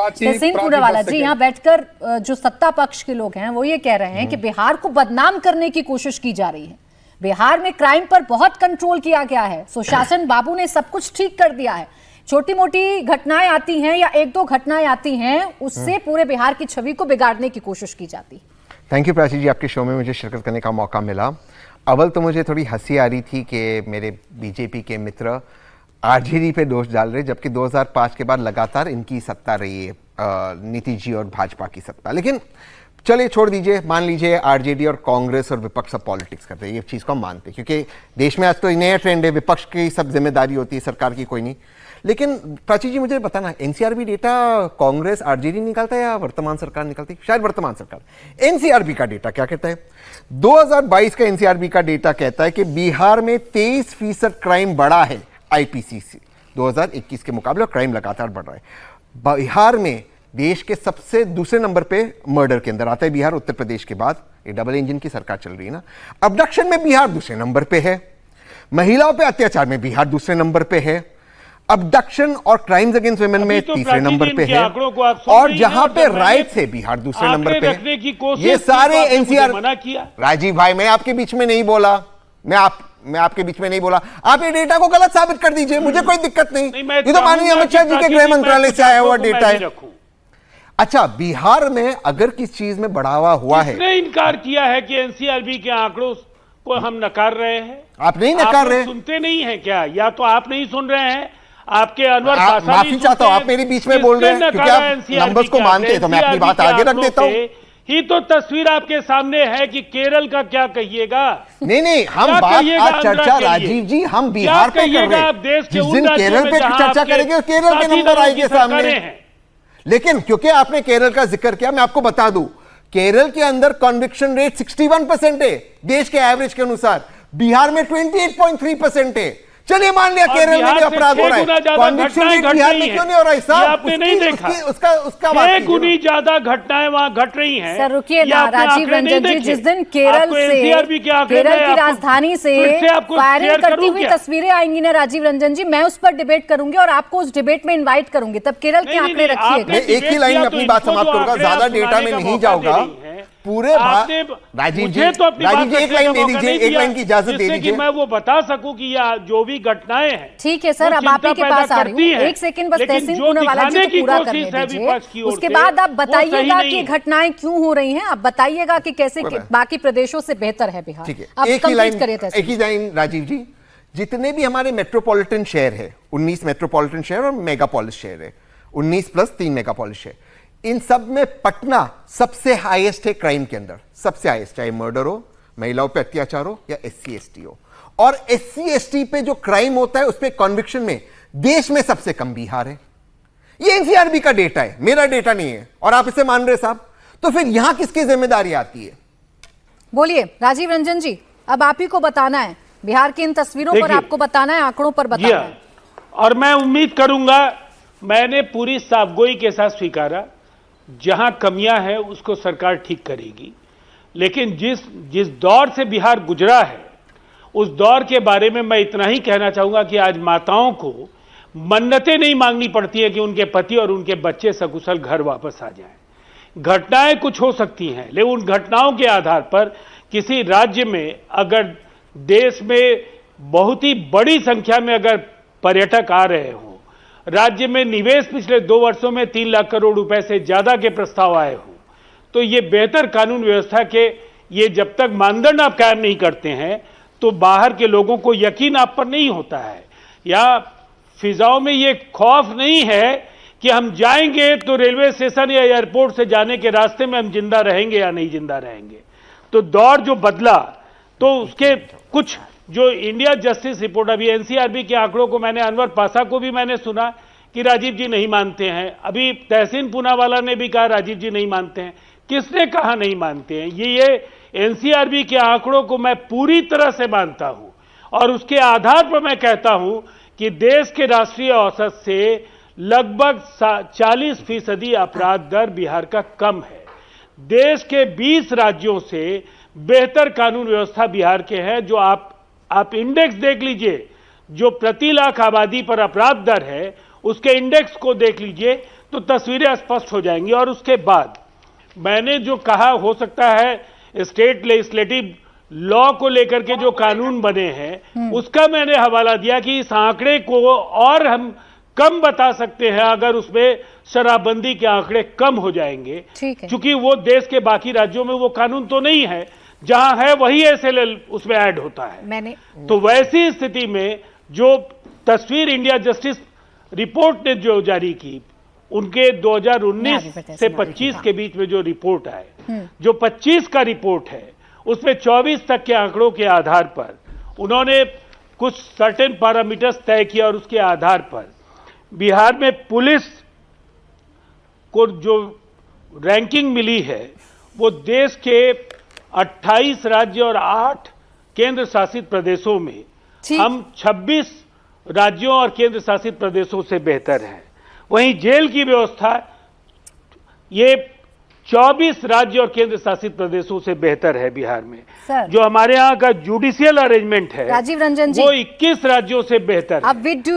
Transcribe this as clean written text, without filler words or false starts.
तहसीन पूनावाला जी, यहाँ बैठकर जो सत्ता पक्ष के लोग हैं वो ये कह रहे हैं कि बिहार को बदनाम करने की कोशिश की जा रही है। बिहार में क्राइम पर बहुत कंट्रोल किया गया है, सुशासन बाबू ने सब कुछ ठीक कर दिया है। छोटी मोटी घटनाएं आती हैं या एक दो घटनाएं आती हैं, उससे पूरे बिहार की छवि को बिगाड़ने की कोशिश की जाती है। थैंक यू प्राची जी, आपके शो में मुझे शिरकत करने का मौका मिला। अव्वल तो मुझे थोड़ी हंसी आ रही थी कि मेरे बीजेपी के मित्र आरजेडी पे दोष डाल रहे, जबकि 2005 के बाद लगातार इनकी सत्ता रही है, नीतीश जी और भाजपा की सत्ता। लेकिन चलिए छोड़ दीजिए, मान लीजिए आरजेडी और कांग्रेस और विपक्ष सब पॉलिटिक्स करते हैं, ये चीज़ को हम मानते हैं क्योंकि देश में आज तो नया ट्रेंड है, विपक्ष की सब जिम्मेदारी होती है, सरकार की कोई नहीं। लेकिन प्राची जी मुझे बताना, एनसीआरबी डेटा कांग्रेस आरजेडी निकालता है या वर्तमान सरकार निकालती है? शायद वर्तमान सरकार। एनसीआरबी का डेटा क्या कहता है? 2022 का एनसीआरबी का डेटा कहता है कि बिहार में 23% क्राइम बढ़ा है आईपीसी से 2021 के मुकाबले, और क्राइम लगातार बढ़ रहा है। बिहार में देश के सबसे दूसरे नंबर पे मर्डर के अंदर आता है बिहार, उत्तर प्रदेश के बाद। ये डबल इंजन की सरकार चल रही है ना। अबडक्शन में बिहार दूसरे नंबर पे है, महिलाओं पे अत्याचार में बिहार दूसरे नंबर पे है, अबडक्शन और क्राइम्स अगेंस्ट वुमेन में तीसरे नंबर पे है, और जहां पे राइट से बिहार दूसरे नंबर पे है। ये सारे एनसीआर, राजीव भाई मैं आपके बीच में नहीं बोला, मैं आपके बीच में नहीं बोला, आप ये डेटा को गलत साबित कर दीजिए, मुझे कोई दिक्कत नहीं। ये तो माननीय अमित शाह जी के गृह मंत्रालय से आया हुआ डेटा है। अच्छा, बिहार में अगर किस चीज में बढ़ावा हुआ है? किसने इनकार किया है कि एनसीआरबी के आंकड़ों को हम नकार रहे हैं? आप नहीं नकार रहे, सुनते नहीं है क्या? या तो आप नहीं सुन रहे हैं, आपके अनवर माफी चाहता हूं, आप मेरे बीच में बोल रहे हैं क्योंकि आप नंबर्स को मानते हैं, तो मैं अपनी बात आगे रख देता हूं। ही तो तस्वीर आपके सामने है कि केरल का क्या कहिएगा। नहीं, हम बात आज चर्चा राजीव जी हम बिहार पे कर रहे हैं। जिस दिन केरल पे चर्चा करेंगे केरल के नंबर आएंगे सामने। लेकिन क्योंकि आपने केरल का जिक्र किया, मैं आपको बता दूं, केरल के अंदर कन्विक्शन रेट 61% है देश के एवरेज के अनुसार, बिहार में 28.3% है। चलिए मान लिया केरल में भी अपराध हो रहा है, कन्विक्शन रेट बिहार में क्यों नहीं हो रहा है साहब? आपने नहीं देखा उसका 6 गुनी ज्यादा घटनाएं वहां घट रही हैं। सर रुकिए ना राजीव रंजन जी, जिस दिन केरल की राजधानी से फायरिंग करती हुई तस्वीरें आएंगी ना राजीव रंजन जी, मैं उस पर डिबेट करूंगी और आपको उस डिबेट में इनवाइट करूंगी, तब केरल के आंकड़े रखिएगा। एक ही लाइन में अपनी बात समाप्त करूंगा, ज्यादा डेटा में नहीं जाऊंगा। पूरे राजीव जी एक लाइन दे दीजिए, एक लाइन की इजाजत दे दीजिए मैं वो बता सकूं कि यह जो भी घटनाएं हैं। ठीक है सर, अब आप ही के पास आ रही हूँ, एक सेकंड बस तहसीन पूनावाला जी को पूरा करने दीजिए, उसके बाद आप बताइएगा कि घटनाएं क्यों हो रही हैं, आप बताइएगा कि कैसे बाकी प्रदेशों से बेहतर है बिहार। एक ही लाइन राजीव जी, जितने भी हमारे मेट्रोपॉलिटन शहर है, 19 मेट्रोपॉलिटन शहर और मेगापोलिस शहर है, 19 प्लस 3 मेगापोलिस शहर, इन सब में पटना सबसे हाईएस्ट है क्राइम के अंदर, सबसे हाईएस्ट, चाहे मर्डर हो, महिलाओं पे अत्याचार हो या SC ST हो। और SC ST पे जो क्राइम होता है उस पे कन्विक्शन में देश में सबसे कम बिहार है। ये एनसीआरबी का डेटा है, मेरा डेटा नहीं है, और आप इसे मान रहे साहब, तो फिर यहां किसकी जिम्मेदारी आती है? बोलिए राजीव रंजन जी, अब आप ही को बताना है, बिहार की इन तस्वीरों पर आपको बताना है, आंकड़ों पर बताना है। और मैं उम्मीद करूंगा, मैंने पूरी साफगोई के साथ स्वीकारा, जहां कमियां हैं उसको सरकार ठीक करेगी। लेकिन जिस दौर से बिहार गुजरा है, उस दौर के बारे में मैं इतना ही कहना चाहूंगा कि आज माताओं को मन्नतें नहीं मांगनी पड़ती है कि उनके पति और उनके बच्चे सकुशल घर वापस आ जाएं। घटनाएं कुछ हो सकती हैं, लेकिन उन घटनाओं के आधार पर किसी राज्य में अगर देश में बहुत ही बड़ी संख्या में अगर पर्यटक आ रहे हों, राज्य में निवेश पिछले 2 वर्षों में 3 लाख करोड़ रुपए से ज्यादा के प्रस्ताव आए हों, तो ये बेहतर कानून व्यवस्था के ये जब तक मानदंड आप कायम नहीं करते हैं तो बाहर के लोगों को यकीन आप पर नहीं होता है, या फिजाओं में ये खौफ नहीं है कि हम जाएंगे तो रेलवे स्टेशन या एयरपोर्ट से जाने के रास्ते में हम जिंदा रहेंगे या नहीं जिंदा रहेंगे। तो दौर जो बदला, तो उसके कुछ जो इंडिया जस्टिस रिपोर्ट, अभी एनसीआरबी के आंकड़ों को मैंने अनवर पासा को भी मैंने सुना कि राजीव जी नहीं मानते हैं, अभी तहसीन पूनावाला ने भी कहा राजीव जी नहीं मानते हैं। किसने कहा नहीं मानते हैं? ये एनसीआरबी के आंकड़ों को मैं पूरी तरह से मानता हूं, और उसके आधार पर मैं कहता हूं कि देश के राष्ट्रीय औसत से लगभग 40% अपराध दर बिहार का कम है। देश के 20 राज्यों से बेहतर कानून व्यवस्था बिहार के है। जो आप इंडेक्स देख लीजिए, जो प्रति लाख आबादी पर अपराध दर है, उसके इंडेक्स को देख लीजिए तो तस्वीरें स्पष्ट हो जाएंगी। और उसके बाद मैंने जो कहा, हो सकता है स्टेट लेजिस्लेटिव लॉ को लेकर के जो कानून बने हैं उसका मैंने हवाला दिया कि इस आंकड़े को और हम कम बता सकते हैं अगर उसमें शराबबंदी के आंकड़े कम हो जाएंगे। ठीक है। क्योंकि वो देश के बाकी राज्यों में वो कानून तो नहीं है, जहां है वही SLL उसमें ऐड होता है। तो वैसी स्थिति में जो तस्वीर इंडिया जस्टिस रिपोर्ट ने जो जारी की, उनके 2019 से 25 के बीच में जो रिपोर्ट आए, जो 25 का रिपोर्ट है उसमें 24 तक के आंकड़ों के आधार पर उन्होंने कुछ सर्टेन पैरामीटर्स तय किया और उसके आधार पर बिहार में पुलिस को जो रैंकिंग मिली है वो देश के 28 राज्य और 8 केंद्र शासित प्रदेशों में हम 26 राज्यों और केंद्र शासित प्रदेशों से बेहतर हैं। वहीं जेल की व्यवस्था ये 24 राज्य और केंद्र शासित प्रदेशों से बेहतर है बिहार में। सर, जो हमारे यहाँ का जुडिशियल अरेंजमेंट है राजीव रंजन जी, वो 21 राज्यों से बेहतर है। अब